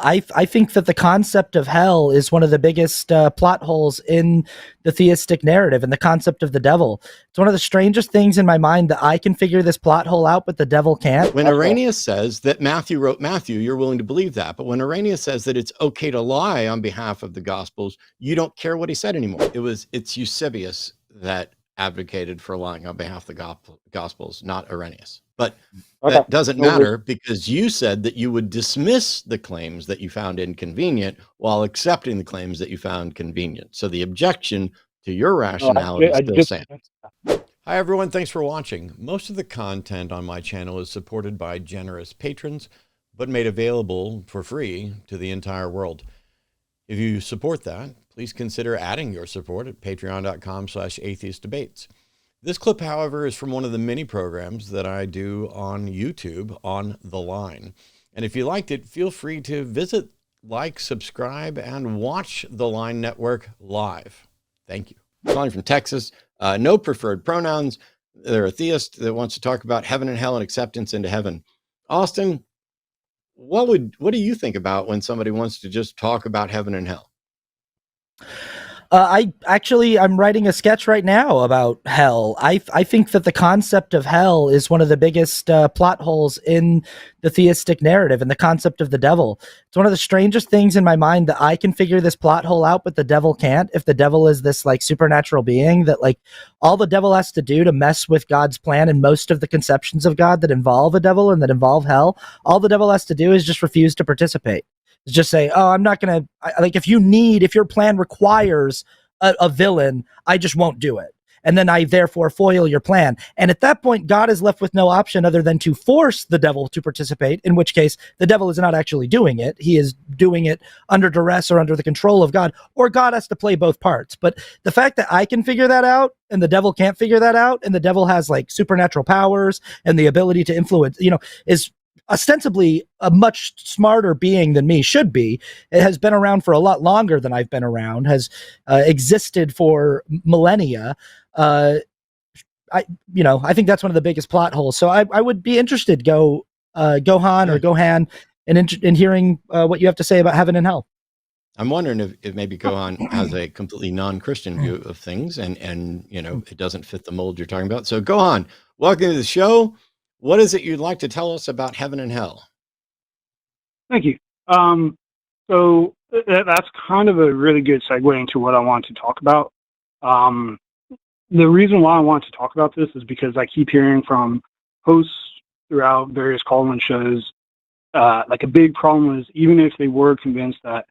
I think that the concept of hell is one of the biggest plot holes in the theistic narrative, and the concept of the devil. It's one of the strangest things in my mind that I can figure this plot hole out, but the devil can't. When Irenaeus says that Matthew wrote Matthew, you're willing to believe that. But when Irenaeus says that it's okay to lie on behalf of the Gospels, you don't care what he said anymore. It's Eusebius that advocated for lying on behalf of the Gospels, not Irenaeus. But that doesn't matter, because you said that you would dismiss the claims that you found inconvenient while accepting the claims that you found convenient. So the objection to your rationality still stands. Hi, everyone. Thanks for watching. Most of the content on my channel is supported by generous patrons, but made available for free to the entire world. If you support that, please consider adding your support at patreon.com/atheistdebates. This clip, however, is from one of the many programs that I do on YouTube on The Line. And if you liked it, feel free to visit, like, subscribe, and watch The Line Network live. Thank you. Calling from Texas, no preferred pronouns. They're a theist that wants to talk about heaven and hell and acceptance into heaven. Austin, what do you think about when somebody wants to just talk about heaven and hell? I'm writing a sketch right now about hell. I think that the concept of hell is one of the biggest plot holes in the theistic narrative, and the concept of the devil. It's one of the strangest things in my mind that I can figure this plot hole out, but the devil can't. If the devil is this like supernatural being that like all the devil has to do to mess with God's plan, and most of the conceptions of God that involve a devil and that involve hell, all the devil has to do is just refuse to participate. Just say, oh, I'm not going to, like, if your plan requires a villain, I just won't do it. And then I therefore foil your plan. And at that point, God is left with no option other than to force the devil to participate, in which case the devil is not actually doing it. He is doing it under duress or under the control of God, or God has to play both parts. But the fact that I can figure that out and the devil can't figure that out, and the devil has like supernatural powers and the ability to influence, is ostensibly a much smarter being than me should be. It has been around for a lot longer than I've been around, has existed for millennia. I think that's one of the biggest plot holes. So I would be interested, Gohan or Gohan, in hearing what you have to say about heaven and hell. I'm wondering if maybe Gohan has a completely non-Christian view of things, and it doesn't fit the mold you're talking about. So Gohan, welcome to the show. What is it you'd like to tell us about heaven and hell? Thank you. So that's kind of a really good segue into what I want to talk about. The reason why I want to talk about this is because I keep hearing from hosts throughout various call-in shows, like a big problem is even if they were convinced that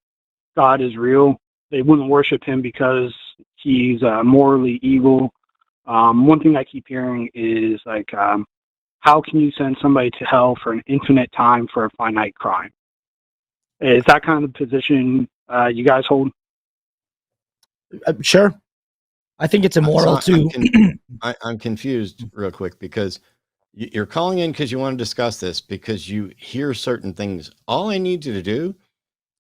God is real, they wouldn't worship him because he's morally evil. One thing I keep hearing is like, how can you send somebody to hell for an infinite time for a finite crime? Is that kind of the position you guys hold? Sure. I think it's immoral too. I'm confused real quick, because you're calling in because you want to discuss this, because you hear certain things. All I need you to do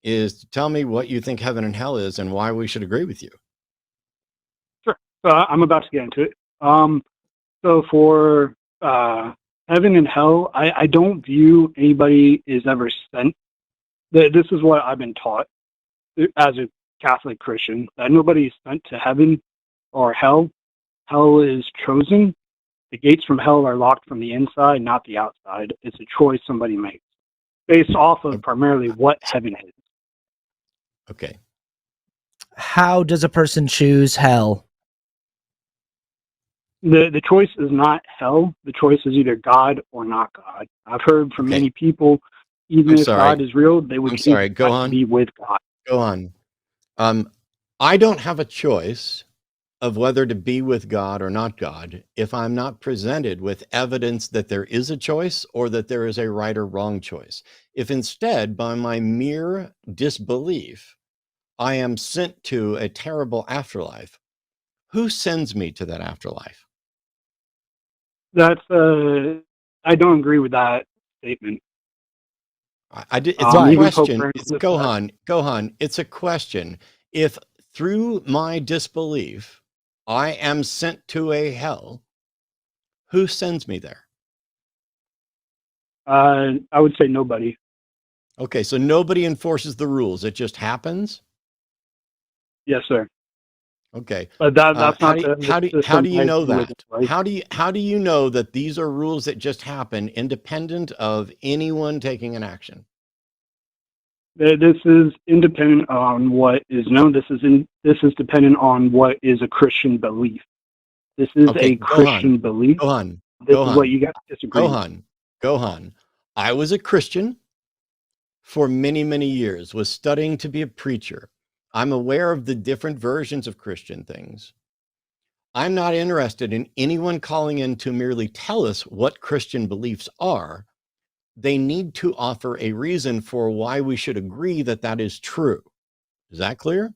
is to tell me what you think heaven and hell is and why we should agree with you. Sure. I'm about to get into it. So for heaven and hell, I don't view anybody is ever sent. This is what I've been taught as a Catholic Christian, that nobody is sent to heaven or hell. Hell is chosen. The gates from hell are locked from the inside, not the outside. It's a choice somebody makes based off of primarily what heaven is. Okay. How does a person choose hell? The choice is not hell. The choice is either God or not God. I've heard from many people, even if God is real, they would be with God. Go on. I don't have a choice of whether to be with God or not God if I'm not presented with evidence that there is a choice or that there is a right or wrong choice. If instead, by my mere disbelief, I am sent to a terrible afterlife, who sends me to that afterlife? I don't agree with that statement. It's a question. It's Gohan, it's a question. If through my disbelief, I am sent to a hell, who sends me there? I would say nobody. Okay, so nobody enforces the rules. It just happens. Yes, sir. Okay. But that's How not do you, the how system do you I know view it that? like. How do you know that these are rules that just happen independent of anyone taking an action? This is independent on what is known. This is dependent on what is a Christian belief. This is Okay, a Christian belief. Gohan, This is what Gohan, you guys disagree with. Gohan. I was a Christian for many, many years, was studying to be a preacher. I'm aware of the different versions of Christian things. I'm not interested in anyone calling in to merely tell us what Christian beliefs are. They need to offer a reason for why we should agree that that is true. Is that clear?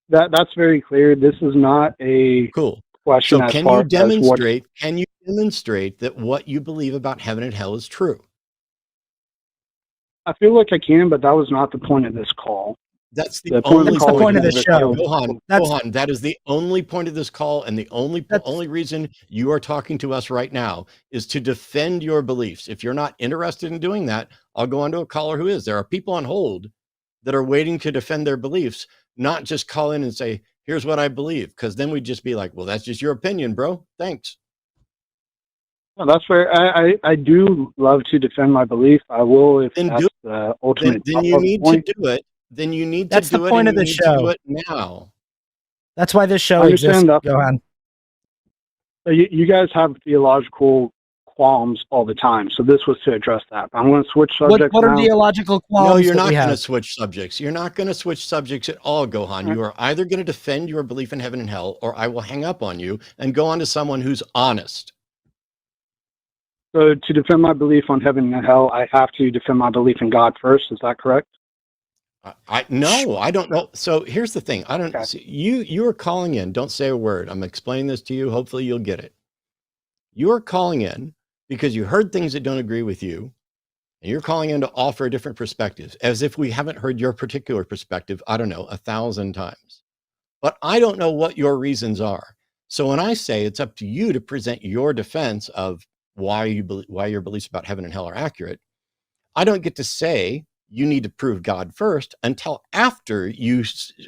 That's very clear. This is not a Cool. question So as far as what. can you demonstrate that what you believe about heaven and hell is true? I feel like I can, but that was not the point of this call. That's the The point of the only That's the call point is of to the show. Gohan, That's Gohan, that is the only point of this call, and the that's only reason you are talking to us right now is to defend your beliefs. If you're not interested in doing that, I'll go on to a caller who is. There are people on hold that are waiting to defend their beliefs, not just call in and say, here's what I believe, because then we'd just be like, well, that's just your opinion, bro. Thanks. well, that's where I do love to defend my belief. I will if Then that's do the ultimate then you need to point. do it. Then you need to that's the do it, point and of you the need to do show. it now. That's why this I show exists, understand that. Gohan. You guys have theological qualms all the time, so this was to address that. I'm going to switch subjects What are now. the illogical No, qualms you're that we not going to have? switch subjects. You're not going to switch subjects at all, Gohan. You are either going to defend your belief in heaven and hell, or I will hang up on you and go on to someone who's honest. So to defend my belief on heaven and hell, I have to defend my belief in God first. Is that correct? No, I don't know. So here's the thing. I don't Okay. see, you are calling in. Don't say a word. I'm explaining this to you. Hopefully you'll get it. You are calling in because you heard things that don't agree with you, and you're calling in to offer a different perspective, as if we haven't heard your particular perspective, I don't know, 1,000 times. But I don't know what your reasons are. So when I say it's up to you to present your defense of why your beliefs about heaven and hell are accurate, I don't get to say you need to prove God first until after you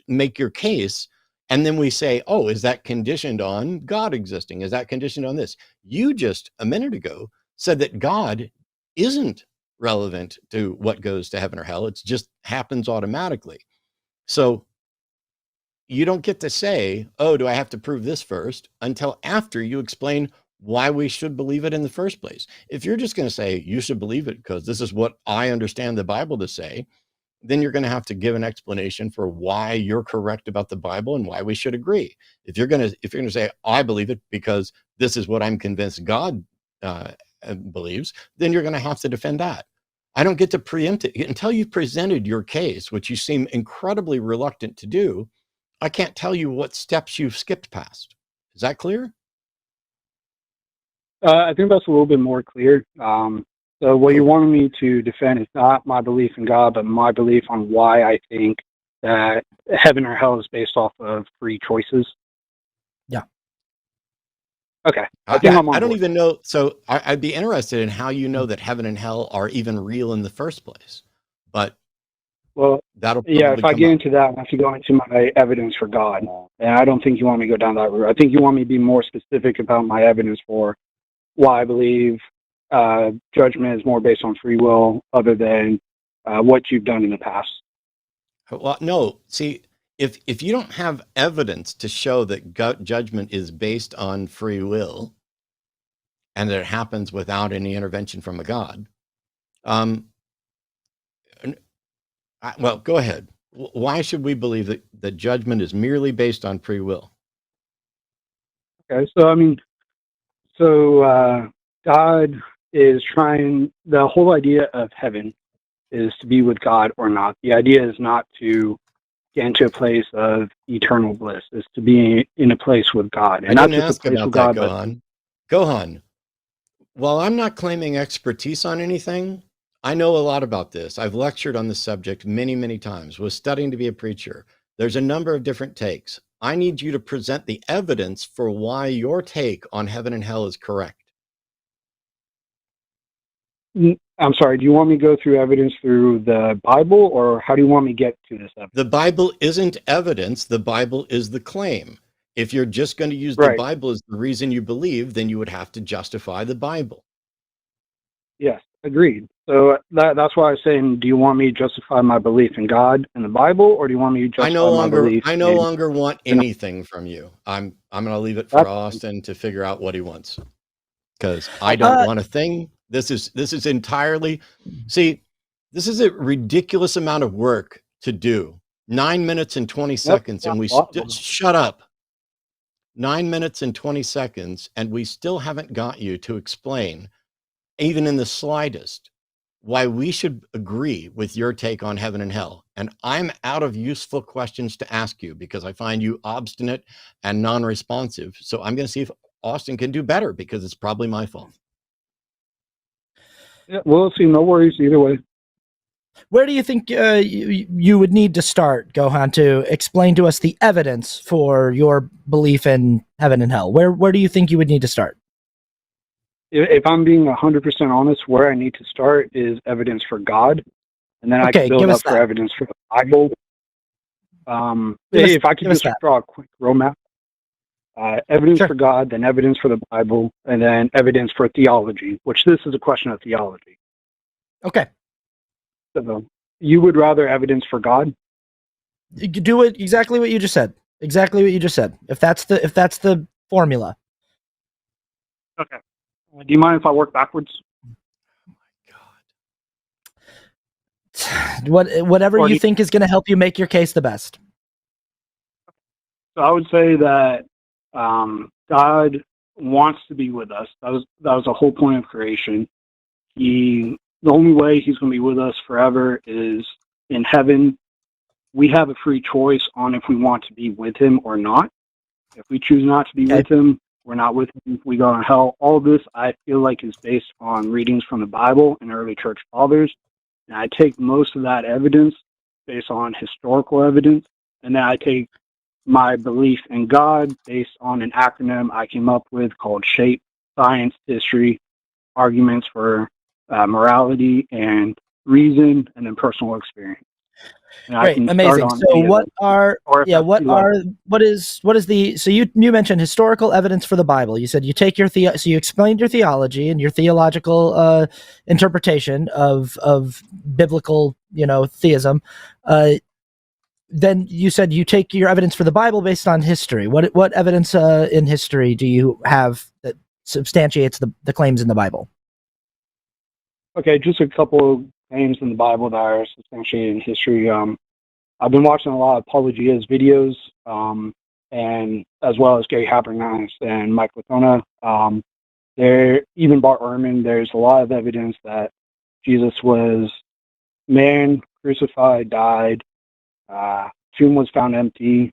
make your case. And then we say, oh, is that conditioned on God existing? Is that conditioned on this? You just a minute ago said that God isn't relevant to what goes to heaven or hell. It just happens automatically. So you don't get to say, oh, do I have to prove this first, until after you explain why we should believe it in the first place. If you're just going to say you should believe it because this is what I understand the Bible to say, then you're going to have to give an explanation for why you're correct about the Bible and why we should agree. If you're going to say I believe it because this is what I'm convinced God believes, then you're going to have to defend that. I don't get to preempt it until you've presented your case, which you seem incredibly reluctant to do. I can't tell you what steps you've skipped past. Is that clear? I think that's a little bit more clear. So what you wanted me to defend is not my belief in God, but my belief on why I think that heaven or hell is based off of free choices. Yeah. Okay. I think I'm on I don't board. even know. So I'd be interested in how you know that heaven and hell are even real in the first place. But Well, that'll yeah, probably if I come get up. into that, I have to go into my evidence for God. And I don't think you want me to go down that route. I think you want me to be more specific about my evidence for why I believe judgment is more based on free will other than what you've done in the past. Well, no. See, if you don't have evidence to show that judgment is based on free will and that it happens without any intervention from a God, well, go ahead. Why should we believe that judgment is merely based on free will? Okay, so I mean, God is trying, the whole idea of heaven is to be with God or not. The idea is not to get into a place of eternal bliss, is to be in a place with God. I And not didn't just a ask place about with that, God, but Gohan. Gohan, while I'm not claiming expertise on anything, I know a lot about this. I've lectured on this subject many, many times, was studying to be a preacher. There's a number of different takes. I need you to present the evidence for why your take on heaven and hell is correct. I'm sorry, do you want me to go through evidence through the Bible, or how do you want me to get to this evidence? The Bible isn't evidence. The Bible is the claim. If you're just going to use the Right. Bible as the reason you believe, then you would have to justify the Bible. Yes, agreed. So that's why I was saying, do you want me to justify my belief in God and the Bible, or do you want me to justify my belief? I no longer want anything from you. I'm going to leave it for That's Austin to figure out what he wants, because I don't want a thing. This is entirely, see, this is a ridiculous amount of work to do. 9 minutes and 20 seconds, and we shut up. 9 minutes and 20 seconds, and we still haven't got you to explain, even in the slightest, why we should agree with your take on heaven and hell. And I'm out of useful questions to ask you because I find you obstinate and non-responsive. So I'm going to see if Austin can do better, because it's probably my fault. Yeah, we'll see. No worries either way. Where do you think you would need to start, Gohan, to explain to us the evidence for your belief in heaven and hell? Where do you think you would need to start? If I'm being 100% honest, where I need to start is evidence for God, and then I can build up for evidence for the Bible. If I could just draw a quick roadmap. Evidence for God, then evidence for the Bible, and then evidence for theology, which this is a question of theology. Okay. So you would rather evidence for God? You could do it exactly what you just said. Exactly what you just said. If that's the formula. Okay. Do you mind if I work backwards? Whatever you think is going to help you make your case the best. So I would say that God wants to be with us. That was the whole point of creation. The only way he's going to be with us forever is in heaven. We have a free choice on if we want to be with him or not. If we choose not to be with him, we're not with him. We go to hell. All of this, I feel like, is based on readings from the Bible and early church fathers. And I take most of that evidence based on historical evidence. And then I take my belief in God based on an acronym I came up with called SHAPE: Science, History, Arguments for Morality and Reason, and then Personal Experience. Great, amazing. So so you mentioned historical evidence for the Bible. You said you take so you explained your theology and your theological interpretation of biblical, theism. Then you said you take your evidence for the Bible based on history. What evidence in history do you have that substantiates the claims in the Bible? Okay, just a couple of claims in the Bible that are substantiated in history. I've been watching a lot of Apologia's videos, and as well as Gary Habermas and Mike Latona. Even Bart Ehrman, there's a lot of evidence that Jesus was man, crucified, died, tomb was found empty.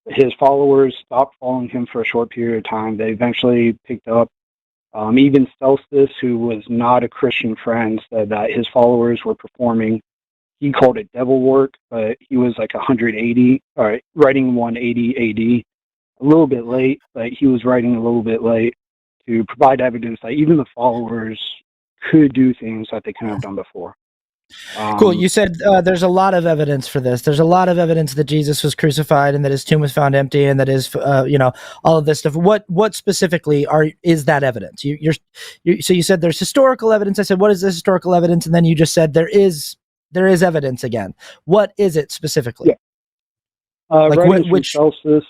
His followers stopped following him for a short period of time. They eventually picked up. Even Celsus, who was not a Christian friend, said that his followers were performing, he called it devil work, but he was like 180, or writing 180 AD, a little bit late, but he was writing a little bit late to provide evidence that even the followers could do things that they couldn't have done before. Cool. You said there's a lot of evidence for this. There's a lot of evidence that Jesus was crucified and that his tomb was found empty and that is, all of this stuff. What specifically is that evidence? So you said there's historical evidence. I said, what is this historical evidence? And then you just said there is evidence again. What is it specifically? Yeah. Writings from Celsus,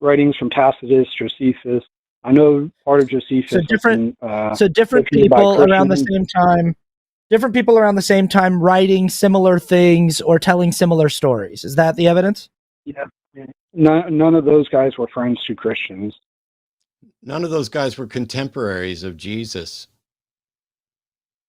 writings from Tacitus, Josephus. I know part of Josephus. So different people around the same time. Different people around the same time writing similar things or telling similar stories. Is that the evidence? Yeah. None of those guys were friends to Christians. None of those guys were contemporaries of Jesus.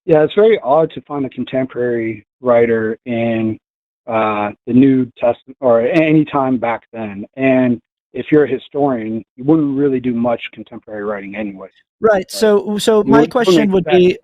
Yeah, it's very odd to find a contemporary writer in the New Testament or any time back then. And if you're a historian, you wouldn't really do much contemporary writing anyway. Right. So my question would be,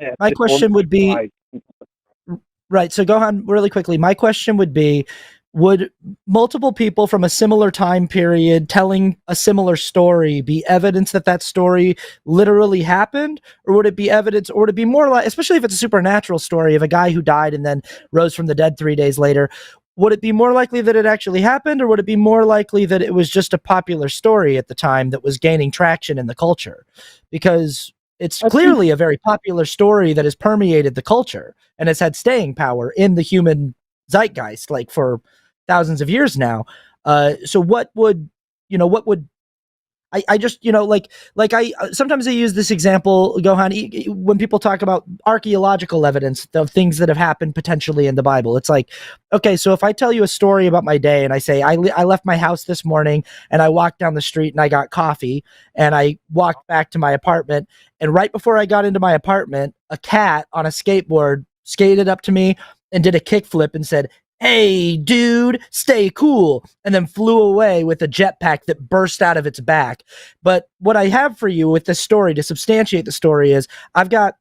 right. So Gohan, really quickly, my question would be, would multiple people from a similar time period telling a similar story be evidence that that story literally happened? Or would it be evidence, or would it be more like, especially if it's a supernatural story of a guy who died and then rose from the dead 3 days later, would it be more likely that it actually happened, or would it be more likely that it was just a popular story at the time that was gaining traction in the culture? Because it's clearly a very popular story that has permeated the culture and has had staying power in the human zeitgeist, like for thousands of years now. So what would, I just, I sometimes I use this example, Gohan, when people talk about archaeological evidence of things that have happened potentially in the Bible. It's like, okay, so if I tell you a story about my day and I say, I left my house this morning and I walked down the street and I got coffee and I walked back to my apartment, and right before I got into my apartment, a cat on a skateboard skated up to me and did a kickflip and said, "Hey, dude, stay cool," and then flew away with a jetpack that burst out of its back. But what I have for you with this story to substantiate the story is I've got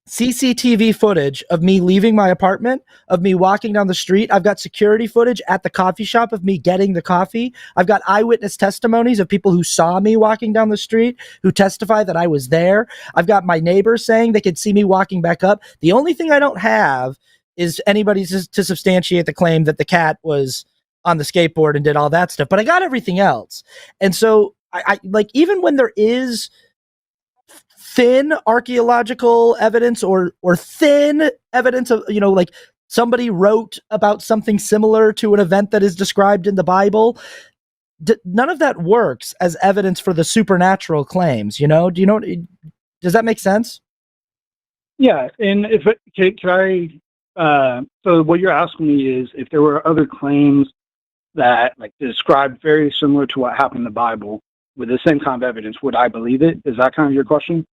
CCTV footage of me leaving my apartment, of me walking down the street. I've got security footage at the coffee shop of me getting the coffee. I've got eyewitness testimonies of people who saw me walking down the street, who testify that I was there. I've got my neighbors saying they could see me walking back up. The only thing I don't have is anybody to substantiate the claim that the cat was on the skateboard and did all that stuff, but I got everything else. And so I like, even when there is thin archaeological evidence or thin evidence of, like somebody wrote about something similar to an event that is described in the Bible, none of that works as evidence for the supernatural claims. Does that make sense? Yeah, and if can I? So what you're asking me is if there were other claims that like described very similar to what happened in the Bible with the same kind of evidence, would I believe it? Is that kind of your question?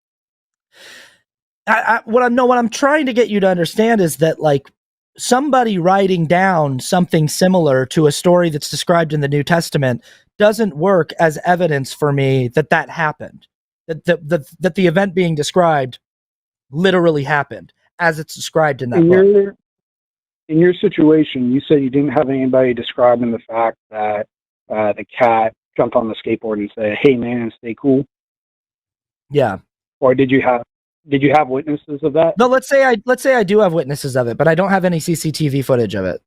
What I'm trying to get you to understand is that, like, somebody writing down something similar to a story that's described in the New Testament doesn't work as evidence for me that that happened, that the event being described literally happened as it's described in that book. In your situation, you said you didn't have anybody describing the fact that the cat jumped on the skateboard and said, "Hey man, stay cool." Yeah. Or did you have witnesses of that? No, let's say I do have witnesses of it, but I don't have any CCTV footage of it.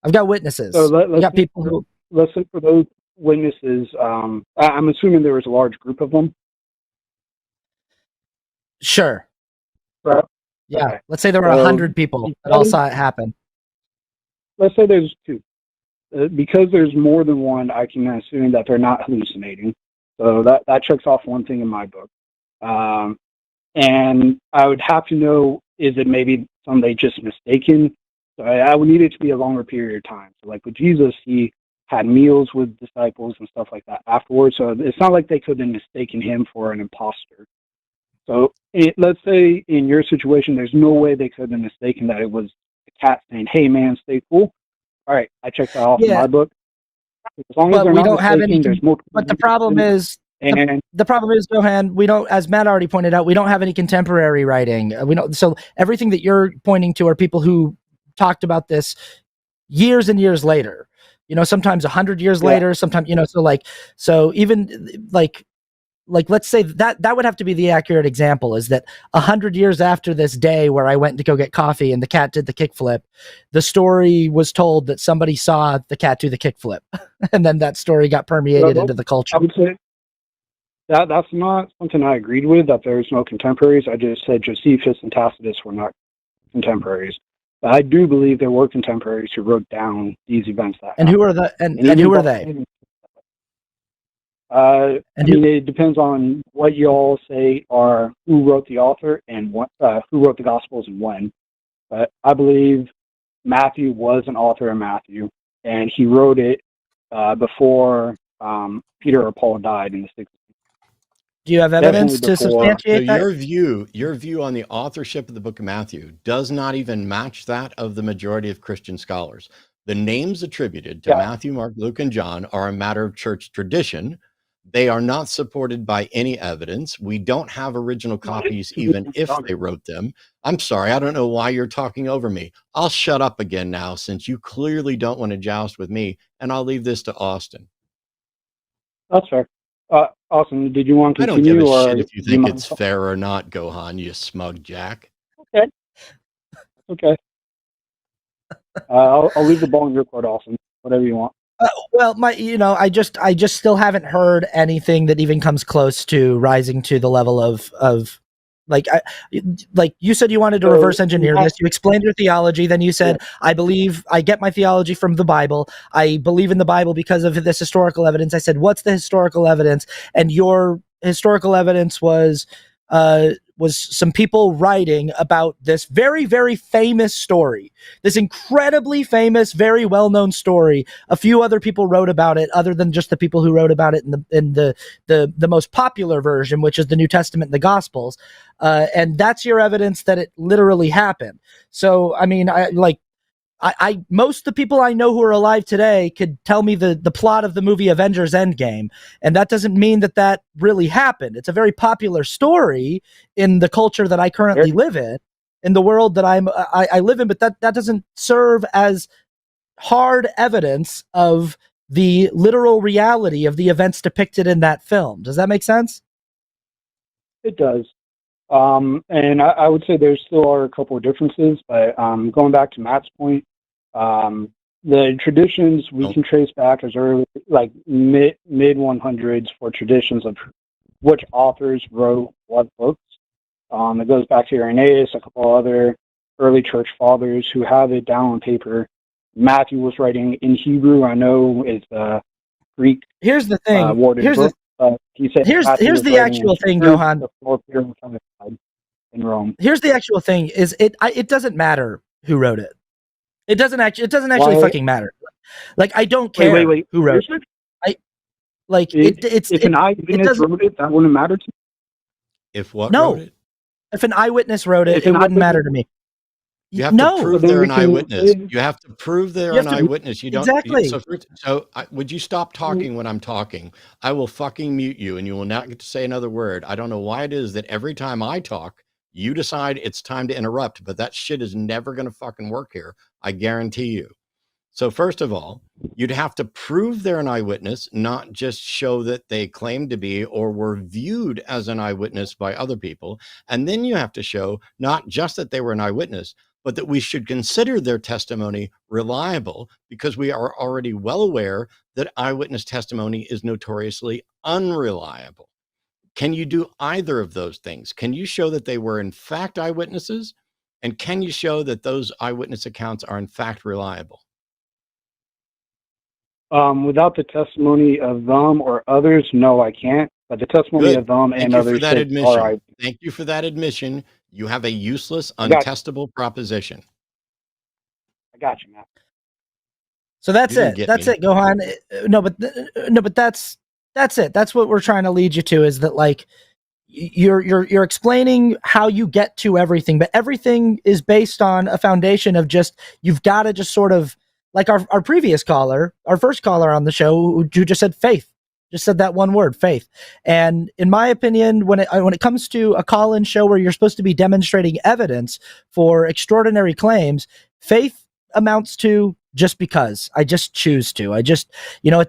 I've got witnesses. So let's got people who. Let's say for those witnesses, I'm assuming there was a large group of them. Sure. Right. Yeah. Okay. Let's say there were 100 people that all saw it happen. Let's say there's 2. Because there's more than one, I can assume that they're not hallucinating. So that checks off one thing in my book. And I would have to know, is it maybe somebody just mistaken? So I would need it to be a longer period of time. So like with Jesus, he had meals with disciples and stuff like that afterwards. So it's not like they could have mistaken him for an imposter. So let's say in your situation, there's no way they could have mistaken that it was the cat saying, "Hey man, stay cool." All right, I checked that off in my book. As long as we don't have any. But the problem is, the problem is, Gohan, we don't, as Matt already pointed out, we don't have any contemporary writing. We don't. So everything that you're pointing to are people who talked about this years and years later. Sometimes 100 years later. Sometimes, so even like let's say that would have to be the accurate example, is that 100 years after this day where I went to go get coffee and the cat did the kickflip, the story was told that somebody saw the cat do the kickflip, and then that story got permeated into the culture. I would say that's not something I agreed with, that there's no contemporaries. I just said Josephus and Tacitus were not contemporaries. But I do believe there were contemporaries who wrote down these events. And who are the and who are they? It depends on what you all say are who wrote the author and what, who wrote the Gospels and when. But I believe Matthew was an author of Matthew, and he wrote it before Peter or Paul died in the 60s. Do you have evidence to substantiate that? Your view on the authorship of the book of Matthew does not even match that of the majority of Christian scholars. The names attributed to Matthew, Mark, Luke, and John are a matter of church tradition. They are not supported by any evidence. We don't have original copies, even if they wrote them. I'm sorry, I don't know why you're talking over me. I'll shut up again now, since you clearly don't want to joust with me, and I'll leave this to Austin. That's fair. Austin, did you want to I don't continue? give a or shit if you do think mind? it's fair or not, Gohan, you smug jack. Okay. Okay. I'll leave the ball in your court, Austin. Whatever you want. Well, I just still haven't heard anything that even comes close to rising to the level of like you said you wanted to reverse engineer this. You explained your theology, then you said, I get my theology from the Bible. I believe in the Bible because of this historical evidence. I said, what's the historical evidence? And your historical evidence was some people writing about this very, very famous story, this incredibly famous, very well-known story. A few other people wrote about it, other than just the people who wrote about it in the most popular version, which is the New Testament and the Gospels. And that's your evidence that it literally happened. So, I mean, I most of the people I know who are alive today could tell me the plot of the movie Avengers Endgame, and that doesn't mean that really happened. It's a very popular story in the culture that I currently live in the world that I live in, but that doesn't serve as hard evidence of the literal reality of the events depicted in that film. Does that make sense? It does. And I would say there still are a couple of differences, but going back to Matt's point, the traditions we can trace back as early, like mid 100s, for traditions of which authors wrote what books. It goes back to Irenaeus, a couple other early church fathers who have it down on paper. Matthew was writing in Hebrew. I know it's Greek. Here's the thing. He said here's the actual thing, Gohan. In Rome. Here's the actual thing: it doesn't matter who wrote it. It doesn't actually fucking matter. Like, I don't care who wrote it. If an eyewitness wrote it, that wouldn't matter to me. If what wrote it? If an eyewitness wrote it, it wouldn't matter to me. You have to prove they're an eyewitness. You have to prove they're an eyewitness. You don't exactly. Would you stop talking when I'm talking? I will fucking mute you, and you will not get to say another word. I don't know why it is that every time I talk, you decide it's time to interrupt, but that shit is never going to fucking work here. I guarantee you. So first of all, you'd have to prove they're an eyewitness, not just show that they claim to be or were viewed as an eyewitness by other people. And then you have to show not just that they were an eyewitness, but that we should consider their testimony reliable, because we are already well aware that eyewitness testimony is notoriously unreliable. Can you do either of those things? Can you show that they were in fact eyewitnesses? And can you show that those eyewitness accounts are in fact reliable? Without the testimony of them or others, no, I can't. But the testimony of them and others are eyewitnesses. Thank you for that admission. You have a useless, untestable proposition. I got you, Matt. So that's it. That's it, Gohan. No, but that's it. That's what we're trying to lead you to, is that, like, you're explaining how you get to everything, but everything is based on a foundation of just, you've got to just sort of, like our previous caller, our first caller on the show, who just said faith. Just said that one word, faith. And in my opinion, when it comes to a call-in show where you're supposed to be demonstrating evidence for extraordinary claims, faith amounts to just because. I just choose to. At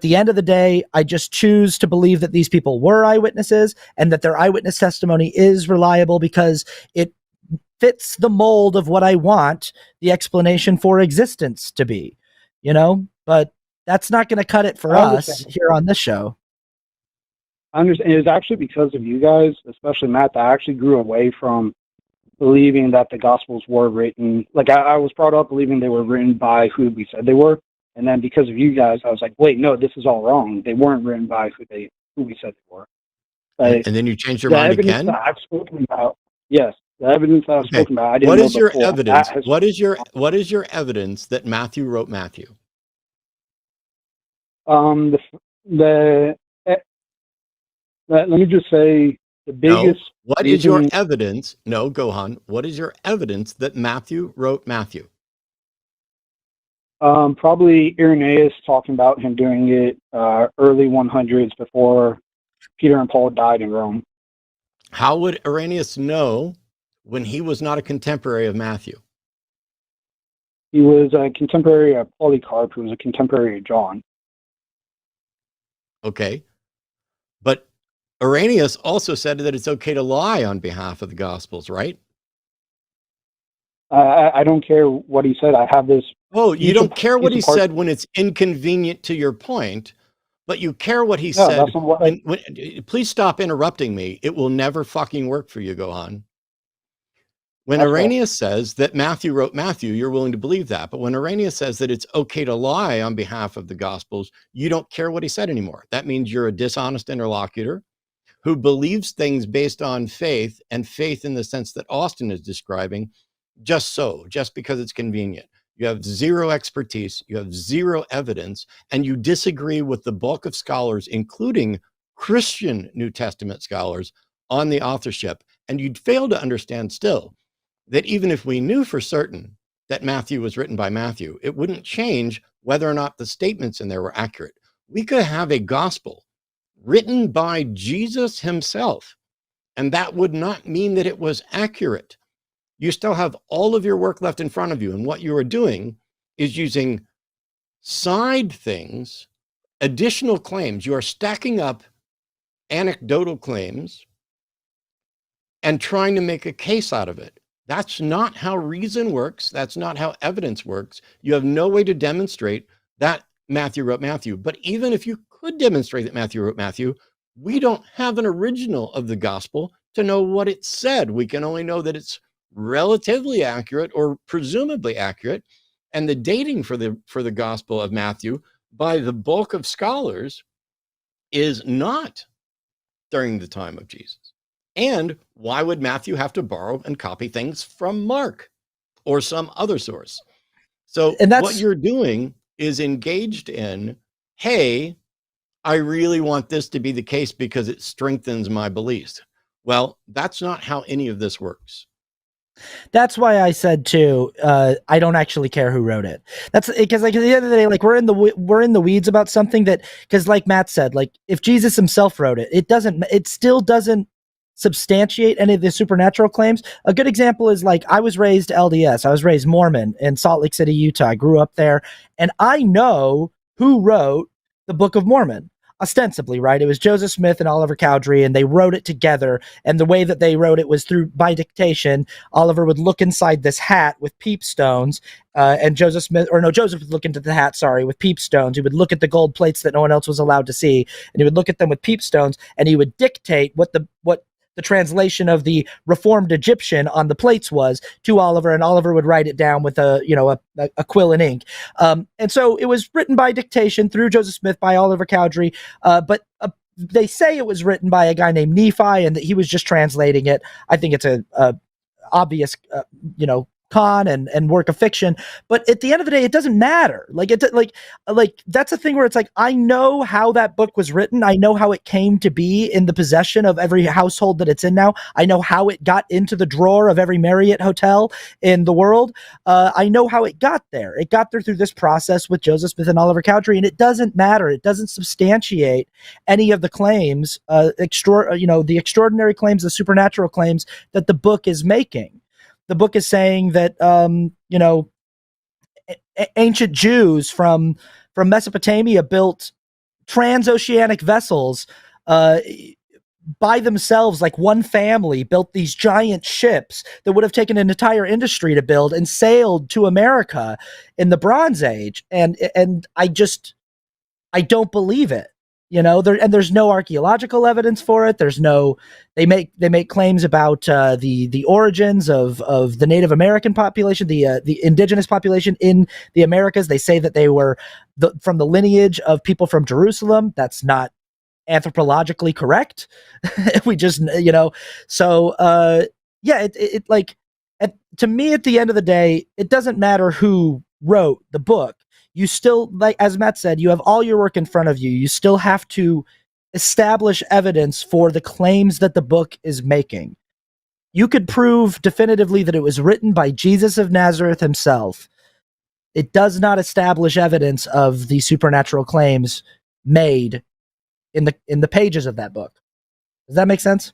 the end of the day, I just choose to believe that these people were eyewitnesses and that their eyewitness testimony is reliable because it fits the mold of what I want the explanation for existence to be, but that's not going to cut it for us here on this show. I understand. It's actually because of you guys, especially Matt, that I actually grew away from believing that the Gospels were written. Like, I was brought up believing they were written by who we said they were. And then because of you guys, I was like, wait, no, this is all wrong. They weren't written by who we said they were. And then you changed your mind again? The evidence that I've spoken about, yes. The evidence that I've spoken about, I didn't know What is your before. evidence? What is your evidence that Matthew wrote Matthew? Let me just say the biggest. No. What is your evidence? No, Gohan. What is your evidence that Matthew wrote Matthew? Probably Irenaeus talking about him doing it early 100s before Peter and Paul died in Rome. How would Irenaeus know when he was not a contemporary of Matthew? He was a contemporary of Polycarp, who was a contemporary of John. Okay. But Irenaeus also said that it's okay to lie on behalf of the Gospels, right? I don't care what he said. I have this. Oh, you don't care what he said when it's inconvenient to your point, but you care what he said. That's not what please stop interrupting me. It will never fucking work for you, Gohan. When Irenaeus says that Matthew wrote Matthew, you're willing to believe that. But when Irenaeus says that it's okay to lie on behalf of the Gospels, you don't care what he said anymore. That means you're a dishonest interlocutor who believes things based on faith, and faith in the sense that Austin is describing, just because it's convenient. You have zero expertise, you have zero evidence, and you disagree with the bulk of scholars, including Christian New Testament scholars, on the authorship. And you'd fail to understand still that even if we knew for certain that Matthew was written by Matthew, it wouldn't change whether or not the statements in there were accurate. We could have a gospel written by Jesus himself, and that would not mean that it was accurate. You still have all of your work left in front of you, and what you are doing is using side things, additional claims. You are stacking up anecdotal claims and trying to make a case out of it. That's not how reason works. That's not how evidence works. You have no way to demonstrate that Matthew wrote Matthew. But even if you could demonstrate that Matthew wrote Matthew, we don't have an original of the gospel to know what it said. We can only know that it's relatively accurate or presumably accurate. And the dating for the gospel of Matthew by the bulk of scholars is not during the time of Jesus. And why would Matthew have to borrow and copy things from Mark or some other source? So what you're doing is engaged in, hey, I really want this to be the case because it strengthens my beliefs. Well, that's not how any of this works. That's why I said too, I don't actually care who wrote it. That's because, like, at the end of the day, like, we're in the weeds about something that, because like Matt said, like, if Jesus himself wrote it, it still doesn't substantiate any of the supernatural claims. A good example is, like, I was raised LDS. I was raised Mormon in Salt Lake City, Utah. I grew up there, and I know who wrote the Book of Mormon. Ostensibly, right? It was Joseph Smith and Oliver Cowdery, and they wrote it together. And the way that they wrote it was by dictation. Oliver would look inside this hat with peep stones, and Joseph would look into the hat, with peep stones. He would look at the gold plates that no one else was allowed to see, and he would look at them with peep stones, and he would dictate what the translation of the Reformed Egyptian on the plates was to Oliver, and Oliver would write it down with a quill and ink. And so it was written by dictation through Joseph Smith by Oliver Cowdery, but they say it was written by a guy named Nephi, and that he was just translating it. I think it's a obvious, con and work of fiction, but at the end of the day, it doesn't matter. Like that's a thing where it's like, I know how that book was written. I know how it came to be in the possession of every household that it's in now. I know how it got into the drawer of every Marriott hotel in the world. I know how it got there. It got there through this process with Joseph Smith and Oliver Cowdery, and it doesn't matter. It doesn't substantiate any of the claims, the extraordinary claims, the supernatural claims that the book is making. The book is saying that, ancient Jews from Mesopotamia built transoceanic vessels by themselves. Like, one family built these giant ships that would have taken an entire industry to build and sailed to America in the Bronze Age. And I don't believe it. There's no archaeological evidence for it. They make claims about the origins of the Native American population, the indigenous population in the Americas. They say that they were from the lineage of people from Jerusalem. That's not anthropologically correct. We just, so to me, at the end of the day, it doesn't matter who wrote the book. You still, like, as Matt said, you have all your work in front of you. You still have to establish evidence for the claims that the book is making. You could prove definitively that it was written by Jesus of Nazareth himself. It does not establish evidence of the supernatural claims made in the pages of that book. Does that make sense?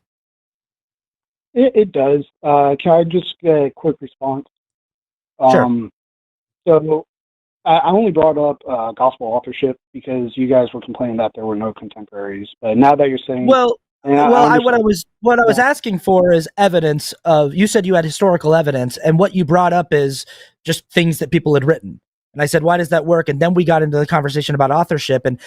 It does. Can I just get a quick response? Sure. So I only brought up gospel authorship because you guys were complaining that there were no contemporaries. But now that you're saying, Well, and what I was asking for is evidence of. You said you had historical evidence, and what you brought up is just things that people had written. And I said, why does that work? And then we got into the conversation about authorship, and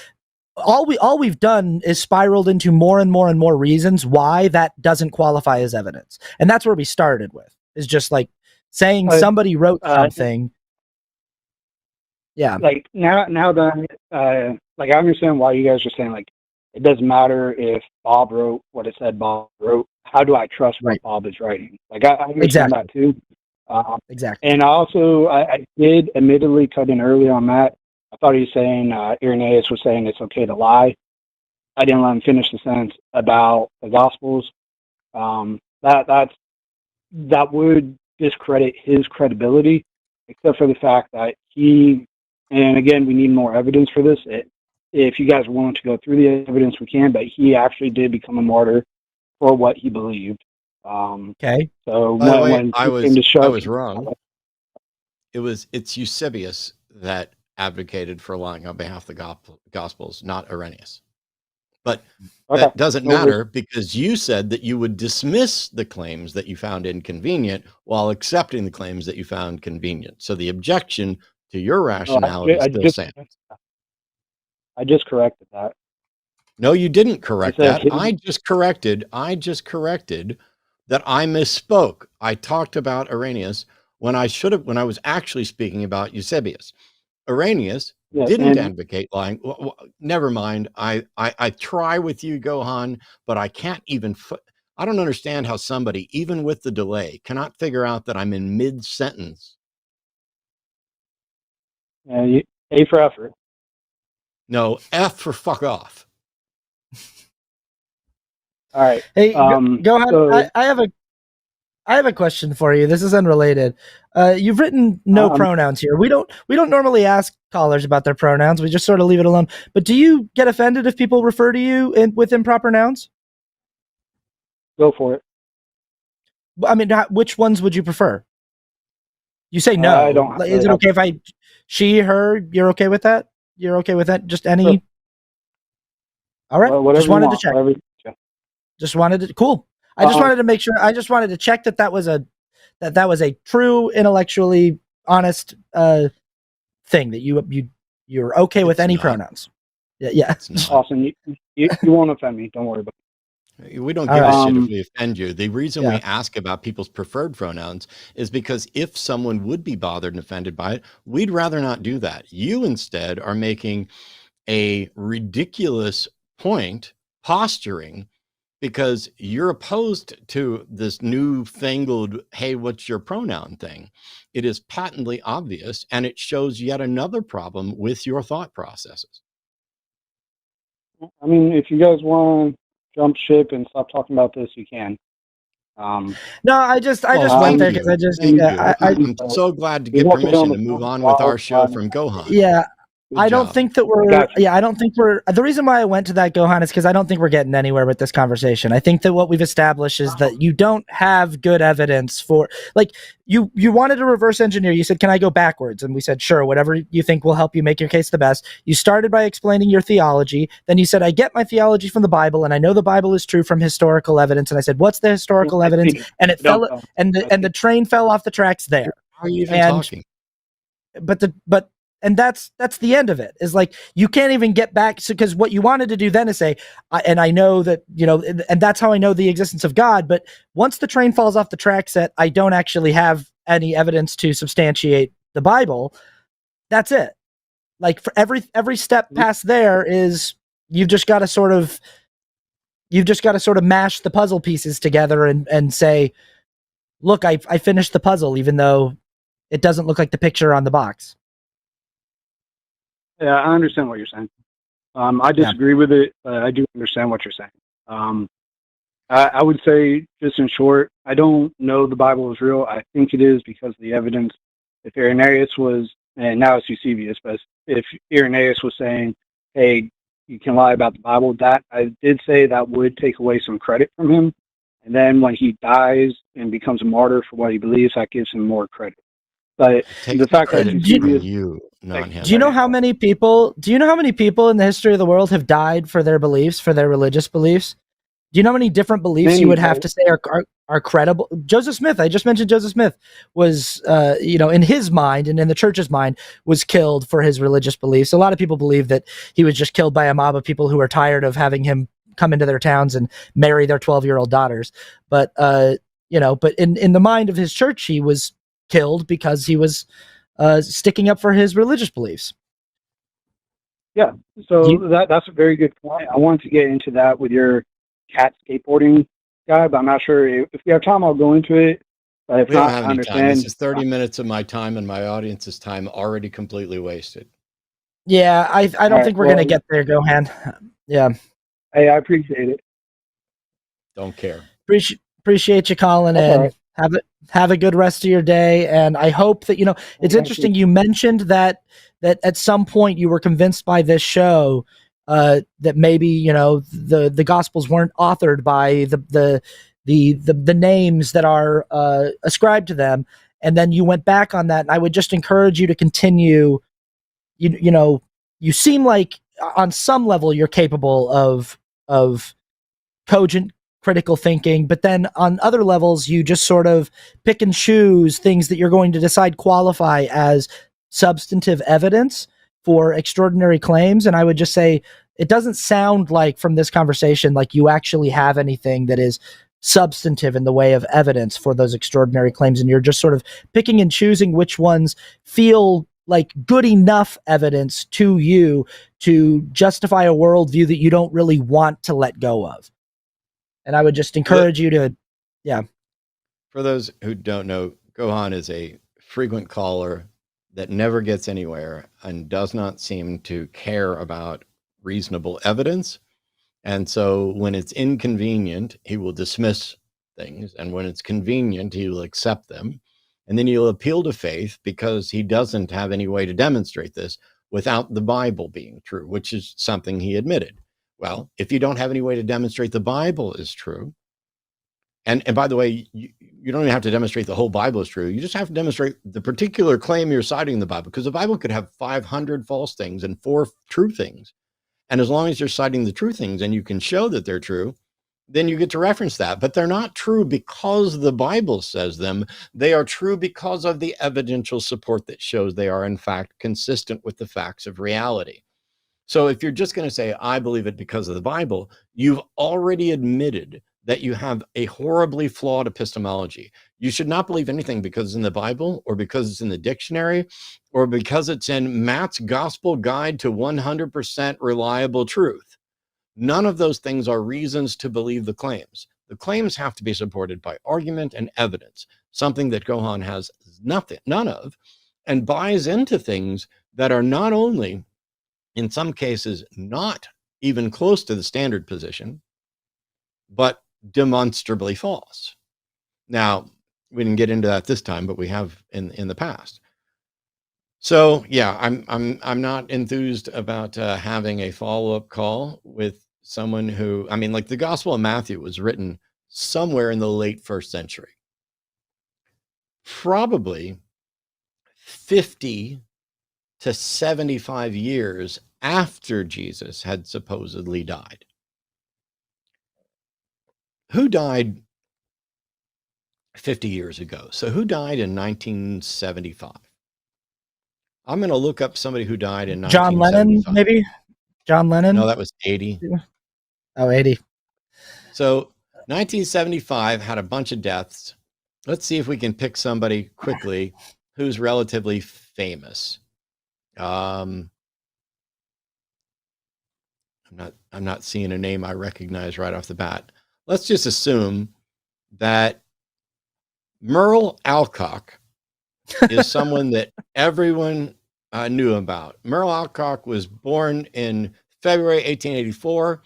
all we've done is spiraled into more and more and more reasons why that doesn't qualify as evidence. And that's where we started with, is just like saying somebody wrote something. Yeah. Like now that like I understand why you guys are saying like it doesn't matter if Bob wrote what it said Bob wrote. How do I trust what Bob is writing? Like I understand that too. Exactly. And also I did admittedly cut in early on that. I thought he was saying Irenaeus was saying it's okay to lie. I didn't let him finish the sentence about the Gospels. That would discredit his credibility, except for the fact that he. And again, we need more evidence for this. If you guys are willing to go through the evidence, we can. But he actually did become a martyr for what he believed. Okay. So when I was wrong. It's Eusebius that advocated for lying on behalf of the Gospels, not Irenaeus. But that doesn't matter because you said that you would dismiss the claims that you found inconvenient while accepting the claims that you found convenient. So the objection to your rationality still stands. I just corrected that. No, you didn't correct that. I just corrected that I misspoke. I talked about Irenaeus when I was actually speaking about Eusebius. Irenaeus didn't advocate lying. Well, never mind. I try with you, Gohan, but I can't even. I don't understand how somebody, even with the delay, cannot figure out that I'm in mid-sentence. A for effort. No, F for fuck off. All right. Hey, Gohan, so, I have a question for you. This is unrelated. You've written no pronouns here. We don't normally ask callers about their pronouns. We just sort of leave it alone. But do you get offended if people refer to you with improper nouns? Go for it. I mean, which ones would you prefer? You say no. I don't. Is it okay if I she, her? You're okay with that? You're okay with that? Just any? Sure. All right. Well, just wanted to check. Just wanted to. Cool. I just wanted to make sure. I just wanted to check that was a true, intellectually honest thing that you're okay with any pronouns. Yeah. Awesome. You won't offend me. Don't worry about it. We don't give a shit if we offend you. The reason we ask about people's preferred pronouns is because if someone would be bothered and offended by it, we'd rather not do that. You instead are making a ridiculous point, posturing, because you're opposed to this newfangled, hey, what's your pronoun thing. It is patently obvious, and it shows yet another problem with your thought processes. I mean, if you guys want to jump ship and stop talking about this, you can. No, I just went there because I'm so glad to get permission to move on with our show from Gohan. Yeah. I don't think that the reason why I went to that, Gohan, is because I don't think we're getting anywhere with this conversation. I think that what we've established is that you don't have good evidence for, like, you wanted to reverse engineer. You said, can I go backwards? And we said, sure, whatever you think will help you make your case the best. You started by explaining your theology. Then you said, I get my theology from the Bible, and I know the Bible is true from historical evidence. And I said, what's the historical evidence? And it fell, and the train fell off the tracks there. How are you even talking? And that's the end of it, is like, you can't even get back. So, because what you wanted to do then is say, and I know that, and that's how I know the existence of God. But once the train falls off the tracks that I don't actually have any evidence to substantiate the Bible, that's it. Like, for every step past there is, you've just got to sort of mash the puzzle pieces together and say, look, I finished the puzzle, even though it doesn't look like the picture on the box. Yeah, I understand what you're saying. I disagree with it, but I do understand what you're saying. I would say, just in short, I don't know the Bible is real. I think it is because of the evidence. If Irenaeus was, and now it's Eusebius, but if Irenaeus was saying, hey, you can lie about the Bible. That I did say that would take away some credit from him. And then when he dies and becomes a martyr for what he believes, that gives him more credit. But Take the fact that credit from Eusebius, you, not him. Do you know how many people? Do you know how many people in the history of the world have died for their beliefs, for their religious beliefs? Do you know how many different beliefs Many, you would have right? to say are credible? Joseph Smith, I just mentioned Joseph Smith was, in his mind and in the church's mind, was killed for his religious beliefs. A lot of people believe that he was just killed by a mob of people who were tired of having him come into their towns and marry their 12-year-old daughters. But but in the mind of his church, he was killed because he was sticking up for his religious beliefs. Yeah. So that's a very good point. I wanted to get into that with your cat skateboarding guy, but I'm not sure if we have time. I'll go into it. But if We don't not, have I any time. This understand. is 30 minutes of my time and my audience's time already completely wasted. Yeah, I don't All think right, we're gonna get there, Gohan. Yeah, hey, I appreciate it. Don't care. appreciate you calling That's all in. right. Have a good rest of your day, and I hope that it's interesting. You mentioned that at some point you were convinced by this show that maybe the Gospels weren't authored by the names that are ascribed to them, and then you went back on that. And I would just encourage you to continue. You seem like on some level you're capable of cogent critical thinking, but then on other levels you just sort of pick and choose things that you're going to decide qualify as substantive evidence for extraordinary claims. And I would just say it doesn't sound like from this conversation like you actually have anything that is substantive in the way of evidence for those extraordinary claims, and you're just sort of picking and choosing which ones feel like good enough evidence to you to justify a worldview that you don't really want to let go of. And I would just encourage you to, For those who don't know, Gohan is a frequent caller that never gets anywhere and does not seem to care about reasonable evidence. And so when it's inconvenient, he will dismiss things. And when it's convenient, he will accept them. And then he'll appeal to faith because he doesn't have any way to demonstrate this without the Bible being true, which is something he admitted. Well, if you don't have any way to demonstrate the Bible is true, and by the way, you don't even have to demonstrate the whole Bible is true. You just have to demonstrate the particular claim you're citing in the Bible, because the Bible could have 500 false things and 4 true things. And as long as you're citing the true things and you can show that they're true, then you get to reference that. But they're not true because the Bible says them. They are true because of the evidential support that shows they are, in fact, consistent with the facts of reality. So if you're just going to say, I believe it because of the Bible, you've already admitted that you have a horribly flawed epistemology. You should not believe anything because it's in the Bible, or because it's in the dictionary, or because it's in Matt's Gospel Guide to 100% Reliable Truth. None of those things are reasons to believe the claims. The claims have to be supported by argument and evidence, something that Gohan has none of, and buys into things that are not only, in some cases, not even close to the standard position, but demonstrably false. Now, we didn't get into that this time, but we have in the past. So yeah, I'm not enthused about having a follow-up call with someone who, I mean, like the Gospel of Matthew was written somewhere in the late 1st century, probably 50 to 75 years after Jesus had supposedly died. Who died 50 years ago? So who died in 1975? I'm going to look up somebody who died in John Lennon, 1975. maybe? John Lennon? No, that was 80. Oh, 80. So 1975 had a bunch of deaths. Let's see if we can pick somebody quickly who's relatively famous. I'm not seeing a name I recognize right off the bat. Let's just assume that Merle Alcock is someone that everyone knew about. Merle Alcock was born in February 1884,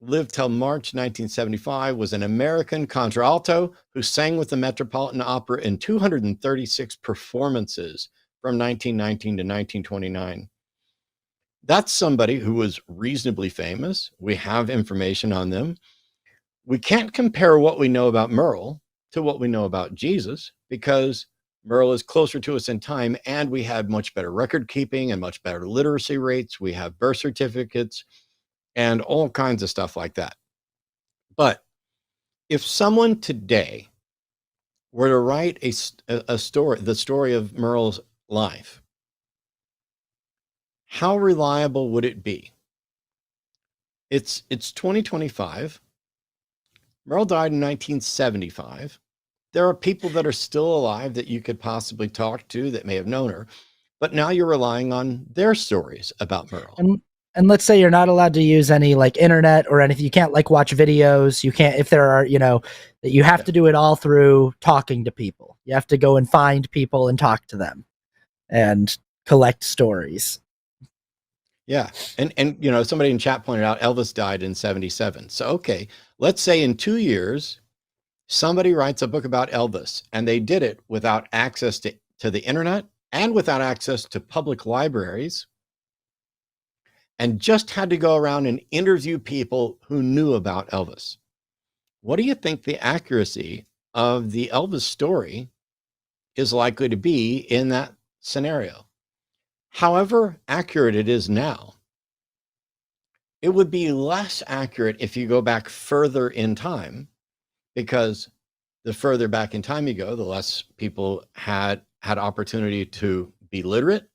lived till March 1975, was an American contralto who sang with the Metropolitan Opera in 236 performances from 1919 to 1929. That's somebody who was reasonably famous. We have information on them. We can't compare what we know about Merle to what we know about Jesus, because Merle is closer to us in time, and we had much better record keeping and much better literacy rates. We have birth certificates and all kinds of stuff like that. But if someone today were to write a story, the story of Merle's life, how reliable would it be? It's 2025. Merle died in 1975. There are people that are still alive that you could possibly talk to that may have known her, but now you're relying on their stories about Merle. And let's say you're not allowed to use any like internet or anything. You can't like watch videos. You can't, if there are, that you have to do it all through talking to people. You have to go and find people and talk to them and collect stories. Yeah. And somebody in chat pointed out Elvis died in 77. So, okay, let's say in 2 years, somebody writes a book about Elvis, and they did it without access to the internet and without access to public libraries, and just had to go around and interview people who knew about Elvis. What do you think the accuracy of the Elvis story is likely to be in that scenario? However accurate it is now, it would be less accurate if you go back further in time, because the further back in time you go, the less people had opportunity to be literate,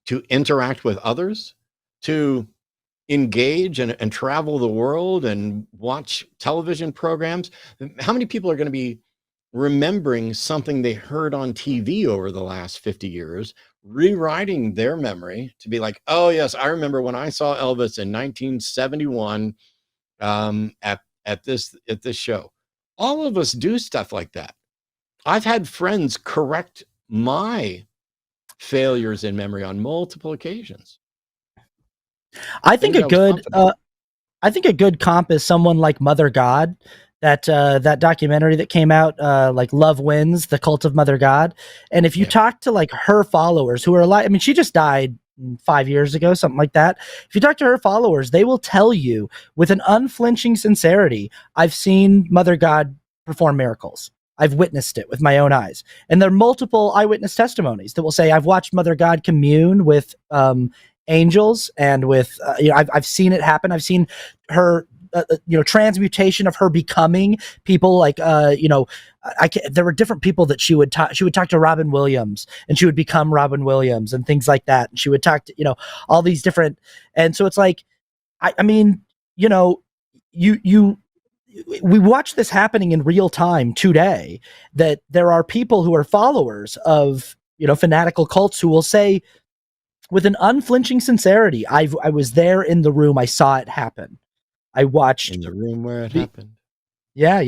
to interact with others, to engage and travel the world and watch television programs. How many people are going to be remembering something they heard on TV over the last 50 years, rewriting their memory to be like, oh yes, I remember when I saw Elvis in 1971 at this show. All of us do stuff like that. I've had friends correct my failures in memory on multiple occasions. I think a good comp is someone like Mother God, that documentary that came out, like Love Wins, the Cult of Mother God. And if you talk to like her followers who are alive, I mean, she just died 5 years ago, something like that. If you talk to her followers, they will tell you with an unflinching sincerity, I've seen Mother God perform miracles. I've witnessed it with my own eyes. And there are multiple eyewitness testimonies that will say, I've watched Mother God commune with angels, and with I've seen it happen. I've seen her transmutation of her becoming people, like there were different people that she would talk to Robin Williams, and she would become Robin Williams and things like that, and she would talk to all these different. And so it's like I mean we watch this happening in real time today, that there are people who are followers of fanatical cults who will say with an unflinching sincerity, I was there in the room. I saw it happen. I watched in the room where it happened. Yeah,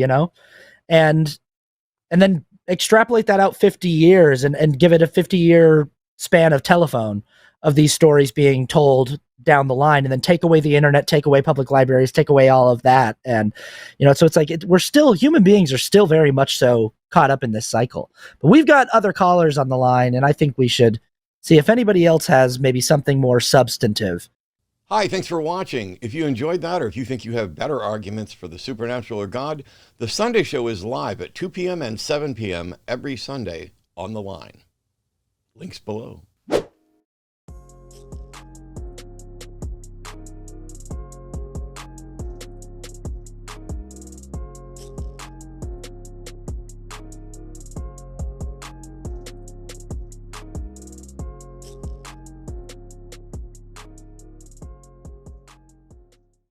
and then extrapolate that out 50 years and give it a 50-year span of telephone of these stories being told down the line, and then take away the internet, take away public libraries, take away all of that. And, so it's like, human beings are still very much so caught up in this cycle. But we've got other callers on the line, and I think we should see if anybody else has maybe something more substantive. Hi, thanks for watching. If you enjoyed that, or if you think you have better arguments for the supernatural or God, the Sunday show is live at 2 p.m. and 7 p.m. every Sunday on The Line. Links below.